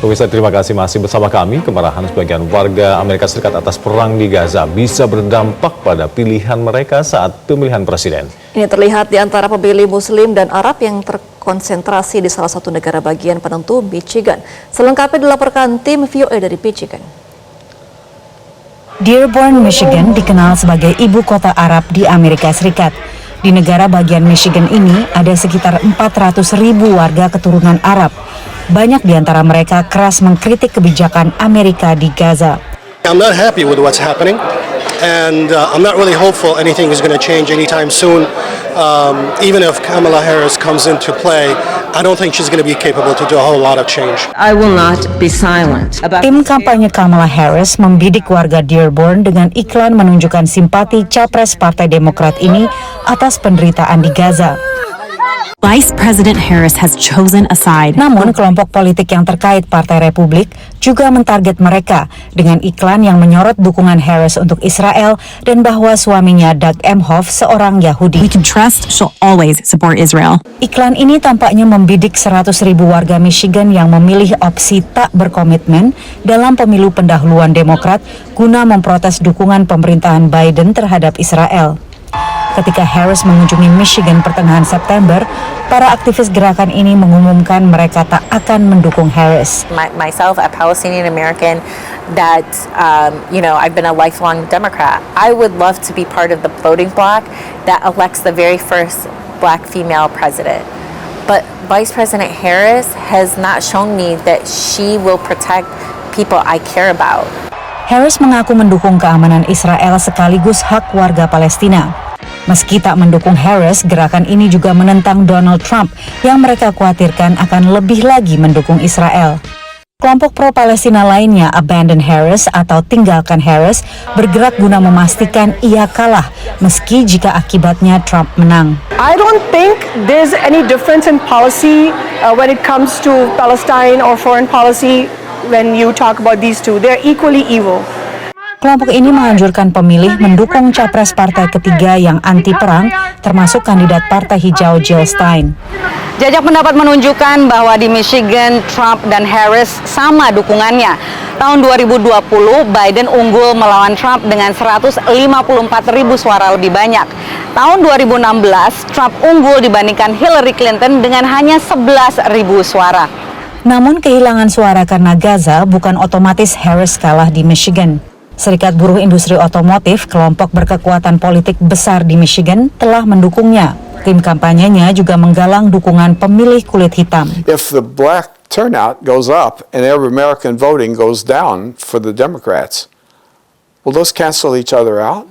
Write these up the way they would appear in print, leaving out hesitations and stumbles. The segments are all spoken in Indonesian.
Pemirsa, terima kasih masih bersama kami. Kemarahan sebagian warga Amerika Serikat atas perang di Gaza bisa berdampak pada pilihan mereka saat pemilihan presiden. Ini terlihat di antara pemilih Muslim dan Arab yang terkonsentrasi di salah satu negara bagian penentu Michigan. Selengkapnya dilaporkan tim VOA dari Michigan. Dearborn, Michigan dikenal sebagai ibu kota Arab di Amerika Serikat. Di negara bagian Michigan ini ada sekitar 400.000 warga keturunan Arab. Banyak di antara mereka keras mengkritik kebijakan Amerika di Gaza. I'm not happy with what's happening, and I'm not really hopeful anything is going to change anytime soon. Even if Kamala Harris comes into play, I don't think she's going to be capable to do a whole lot of change. I will not be silent about. Tim kampanye Kamala Harris membidik warga Dearborn dengan iklan menunjukkan simpati capres Partai Demokrat ini atas penderitaan di Gaza. Vice President Harris has chosen a side. Namun kelompok politik yang terkait Partai Republik juga mentarget mereka dengan iklan yang menyorot dukungan Harris untuk Israel dan bahwa suaminya Doug Emhoff seorang Yahudi. We can trust she'll always support Israel. Iklan ini tampaknya membidik 100.000 warga Michigan yang memilih opsi tak berkomitmen dalam pemilu pendahuluan Demokrat guna memprotes dukungan pemerintahan Biden terhadap Israel. Ketika Harris mengunjungi Michigan pertengahan September, para aktivis gerakan ini mengumumkan mereka tak akan mendukung Harris. Myself, a Palestinian American, that I've been a lifelong Democrat. I would love to be part of the voting bloc that elects the very first black female president. But Vice President Harris has not shown me that she will protect people I care about. Harris mengaku mendukung keamanan Israel sekaligus hak warga Palestina. Meski tak mendukung Harris, gerakan ini juga menentang Donald Trump yang mereka khawatirkan akan lebih lagi mendukung Israel. Kelompok pro-Palestina lainnya, Abandon Harris atau Tinggalkan Harris, bergerak guna memastikan ia kalah meski jika akibatnya Trump menang. I don't think there's any difference in policy when it comes to Palestine or foreign policy when you talk about these two. They're equally evil. Kelompok ini menganjurkan pemilih mendukung capres partai ketiga yang anti perang, termasuk kandidat Partai Hijau Jill Stein. Jajak pendapat menunjukkan bahwa di Michigan, Trump dan Harris sama dukungannya. Tahun 2020, Biden unggul melawan Trump dengan 154.000 suara lebih banyak. Tahun 2016, Trump unggul dibandingkan Hillary Clinton dengan hanya 11.000 suara. Namun kehilangan suara karena Gaza bukan otomatis Harris kalah di Michigan. Serikat Buruh Industri Otomotif, kelompok berkekuatan politik besar di Michigan, telah mendukungnya. Tim kampanyenya juga menggalang dukungan pemilih kulit hitam. If the black turnout goes up and Arab American voting goes down for the Democrats, will those cancel each other out?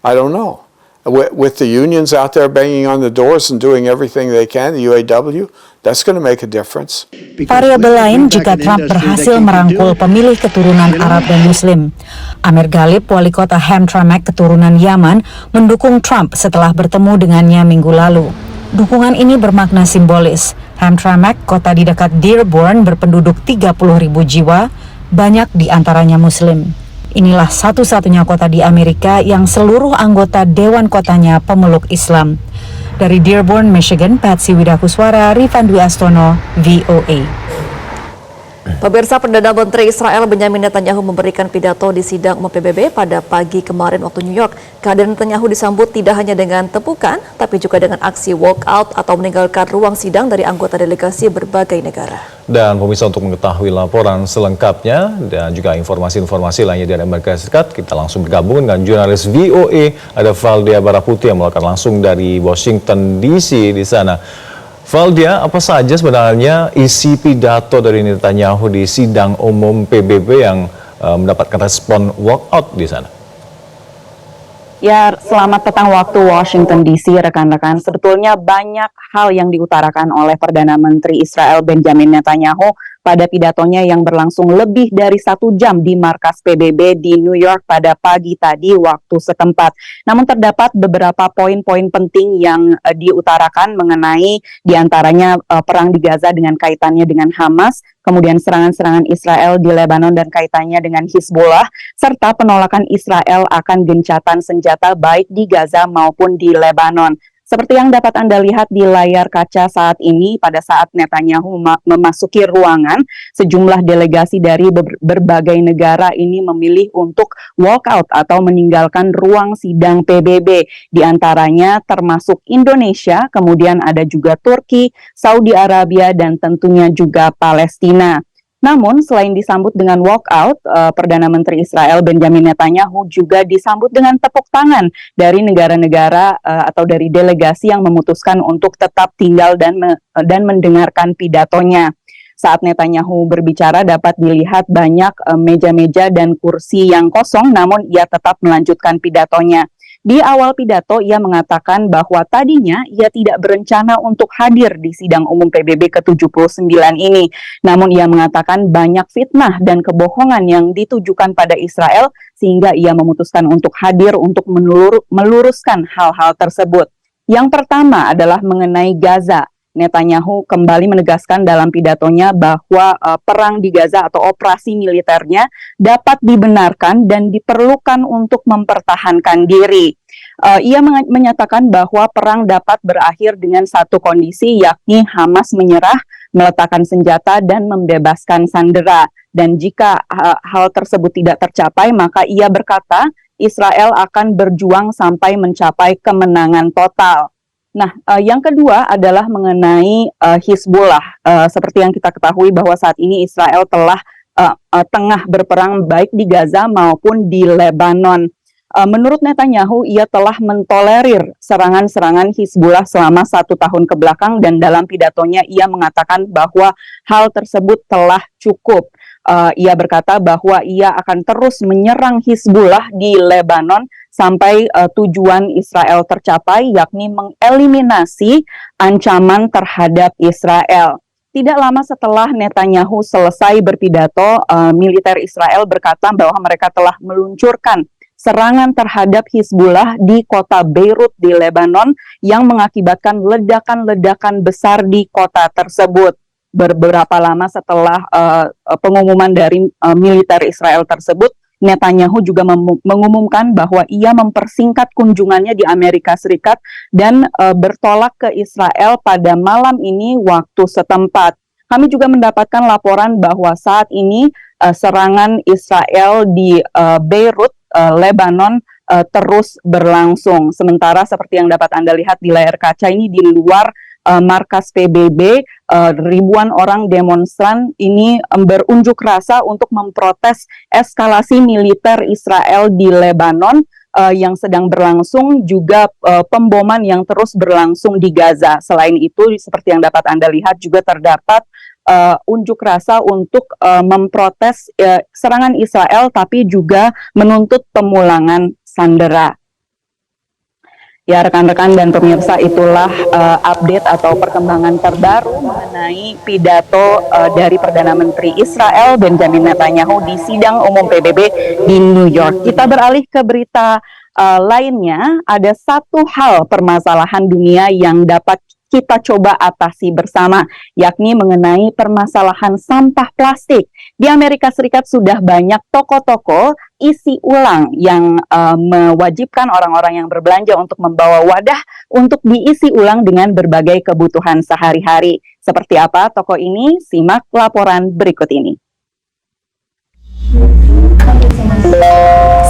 I don't know. With the unions out there banging on the doors and doing everything they can, the UAW, that's going to make a difference. Variabel lain jika Trump berhasil merangkul pemilih keturunan Arab dan Muslim. Amir Ghalib, wali kota Hamtramck keturunan Yaman, mendukung Trump setelah bertemu dengannya minggu lalu. Dukungan ini bermakna simbolis. Hamtramck, kota di dekat Dearborn, berpenduduk 30.000 jiwa, banyak di antaranya Muslim. Inilah satu-satunya kota di Amerika yang seluruh anggota Dewan Kotanya pemeluk Islam. Dari Dearborn, Michigan, Patsy Widakuswara, Rifan Dwi Astono, VOA. Pemirsa, Perdana Menteri Israel Benjamin Netanyahu memberikan pidato di sidang umum PBB pada pagi kemarin waktu New York. Kehadiran Netanyahu disambut tidak hanya dengan tepukan, tapi juga dengan aksi walkout atau meninggalkan ruang sidang dari anggota delegasi berbagai negara. Dan pemirsa, untuk mengetahui laporan selengkapnya dan juga informasi-informasi lainnya dari Amerika Serikat, kita langsung bergabung dengan jurnalis VOA, ada Valdia Baraputi yang melakukan langsung dari Washington DC di sana. Valdia, apa saja sebenarnya isi pidato dari Netanyahu di sidang umum PBB yang mendapatkan respon walkout di sana? Ya, selamat petang waktu Washington DC, rekan-rekan. Sebetulnya banyak hal yang diutarakan oleh Perdana Menteri Israel Benjamin Netanyahu pada pidatonya yang berlangsung lebih dari 1 jam di markas PBB di New York pada pagi tadi waktu setempat. Namun terdapat beberapa poin-poin penting yang diutarakan mengenai diantaranya perang di Gaza dengan kaitannya dengan Hamas, kemudian serangan-serangan Israel di Lebanon dan kaitannya dengan Hizbullah, serta penolakan Israel akan gencatan senjata baik di Gaza maupun di Lebanon. Seperti yang dapat Anda lihat di layar kaca saat ini, pada saat Netanyahu memasuki ruangan, sejumlah delegasi dari berbagai negara ini memilih untuk walk out atau meninggalkan ruang sidang PBB. Di antaranya termasuk Indonesia, kemudian ada juga Turki, Saudi Arabia, dan tentunya juga Palestina. Namun, selain disambut dengan walkout, Perdana Menteri Israel Benjamin Netanyahu juga disambut dengan tepuk tangan dari negara-negara atau dari delegasi yang memutuskan untuk tetap tinggal dan mendengarkan pidatonya. Saat Netanyahu berbicara dapat dilihat banyak meja-meja dan kursi yang kosong, namun ia tetap melanjutkan pidatonya. Di awal pidato, ia mengatakan bahwa tadinya ia tidak berencana untuk hadir di sidang umum PBB ke-79 ini. Namun ia mengatakan banyak fitnah dan kebohongan yang ditujukan pada Israel sehingga ia memutuskan untuk hadir untuk meluruskan hal-hal tersebut. Yang pertama adalah mengenai Gaza. Netanyahu kembali menegaskan dalam pidatonya bahwa perang di Gaza atau operasi militernya dapat dibenarkan dan diperlukan untuk mempertahankan diri. Ia menyatakan bahwa perang dapat berakhir dengan satu kondisi, yakni Hamas menyerah, meletakkan senjata, dan membebaskan sandera. Dan jika hal tersebut tidak tercapai, maka ia berkata Israel akan berjuang sampai mencapai kemenangan total. Nah, yang kedua adalah mengenai Hizbullah. Seperti yang kita ketahui bahwa saat ini Israel telah tengah berperang baik di Gaza maupun di Lebanon. Menurut Netanyahu, ia telah mentolerir serangan-serangan Hizbullah selama 1 tahun kebelakang dan dalam pidatonya ia mengatakan bahwa hal tersebut telah cukup. Ia berkata bahwa ia akan terus menyerang Hizbullah di Lebanon sampai tujuan Israel tercapai, yakni mengeliminasi ancaman terhadap Israel. Tidak lama setelah Netanyahu selesai berpidato, militer Israel berkata bahwa mereka telah meluncurkan serangan terhadap Hizbullah di kota Beirut di Lebanon yang mengakibatkan ledakan-ledakan besar di kota tersebut. Beberapa lama setelah pengumuman dari militer Israel tersebut, Netanyahu juga mengumumkan bahwa ia mempersingkat kunjungannya di Amerika Serikat dan bertolak ke Israel pada malam ini waktu setempat. Kami juga mendapatkan laporan bahwa saat ini serangan Israel di Beirut, Lebanon terus berlangsung. Sementara seperti yang dapat Anda lihat di layar kaca ini, di luar markas PBB, ribuan orang demonstran ini berunjuk rasa untuk memprotes eskalasi militer Israel di Lebanon yang sedang berlangsung, juga pemboman yang terus berlangsung di Gaza. Selain itu, seperti yang dapat Anda lihat juga terdapat unjuk rasa untuk memprotes serangan Israel, tapi juga menuntut pemulangan sandera. Ya, rekan-rekan dan pemirsa, itulah update atau perkembangan terbaru mengenai pidato dari Perdana Menteri Israel Benjamin Netanyahu di sidang umum PBB di New York. Kita beralih ke berita lainnya. Ada satu hal permasalahan dunia yang dapat kita coba atasi bersama, yakni mengenai permasalahan sampah plastik. Di Amerika Serikat sudah banyak toko-toko isi ulang yang mewajibkan orang-orang yang berbelanja untuk membawa wadah untuk diisi ulang dengan berbagai kebutuhan sehari-hari. Seperti apa toko ini? Simak laporan berikut ini.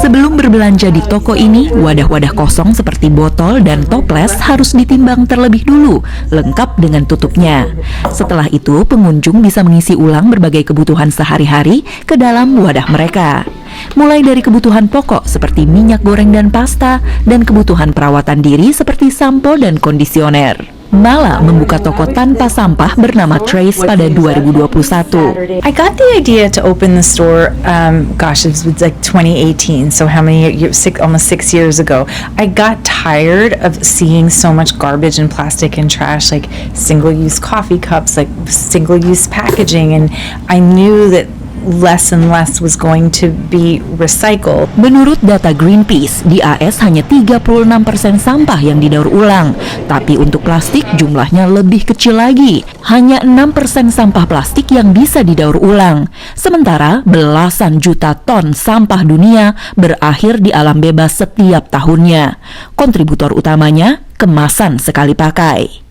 Sebelum berbelanja di toko ini, wadah-wadah kosong seperti botol dan toples harus ditimbang terlebih dulu, lengkap dengan tutupnya. Setelah itu, pengunjung bisa mengisi ulang berbagai kebutuhan sehari-hari ke dalam wadah mereka. Mulai dari kebutuhan pokok seperti minyak goreng dan pasta, dan kebutuhan perawatan diri seperti sampo dan kondisioner. Mala membuka toko tanpa sampah bernama Trace pada 2021. I got the idea to open the store, it was like 2018, so how many years, almost 6 years ago. I got tired of seeing so much garbage and plastic and trash, like single-use coffee cups, like single-use packaging, and I knew that less and less was going to be recycled. Menurut data Greenpeace, di AS hanya 36% sampah yang didaur ulang, tapi untuk plastik jumlahnya lebih kecil lagi. Hanya 6% sampah plastik yang bisa didaur ulang. Sementara belasan juta ton sampah dunia berakhir di alam bebas setiap tahunnya. Kontributor utamanya kemasan sekali pakai.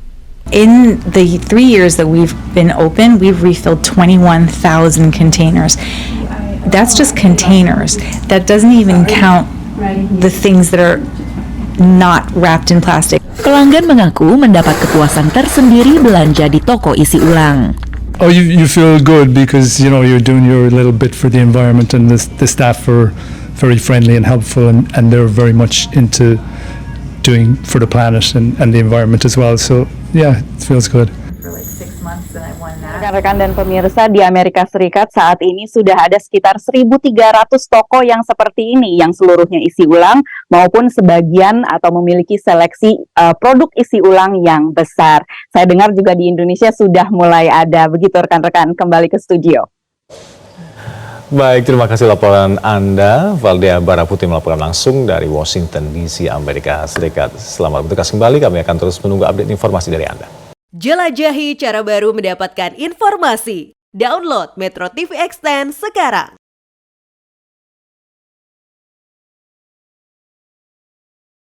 In the 3 years that we've been open, we've refilled 21,000 containers. That's just containers. That doesn't even count the things that are not wrapped in plastic. Pelanggan mengaku mendapat kepuasan tersendiri belanja di toko isi ulang. Oh, you feel good because you're doing your little bit for the environment, and the staff are very friendly and helpful, and they're very much into doing for the planet and the environment as well. So yeah, it feels good. Rekan-rekan dan pemirsa, di Amerika Serikat saat ini sudah ada sekitar 1.300 toko yang seperti ini, yang seluruhnya isi ulang maupun sebagian atau memiliki seleksi produk isi ulang yang besar. Saya dengar juga di Indonesia sudah mulai ada. Begitu rekan-rekan, kembali ke studio. Baik, terima kasih laporan Anda. Valdea Baraputi melaporkan langsung dari Washington DC, Amerika Serikat. Selamat bertugas kembali, kami akan terus menunggu update informasi dari Anda. Jelajahi cara baru mendapatkan informasi. Download Metro TV Extend sekarang.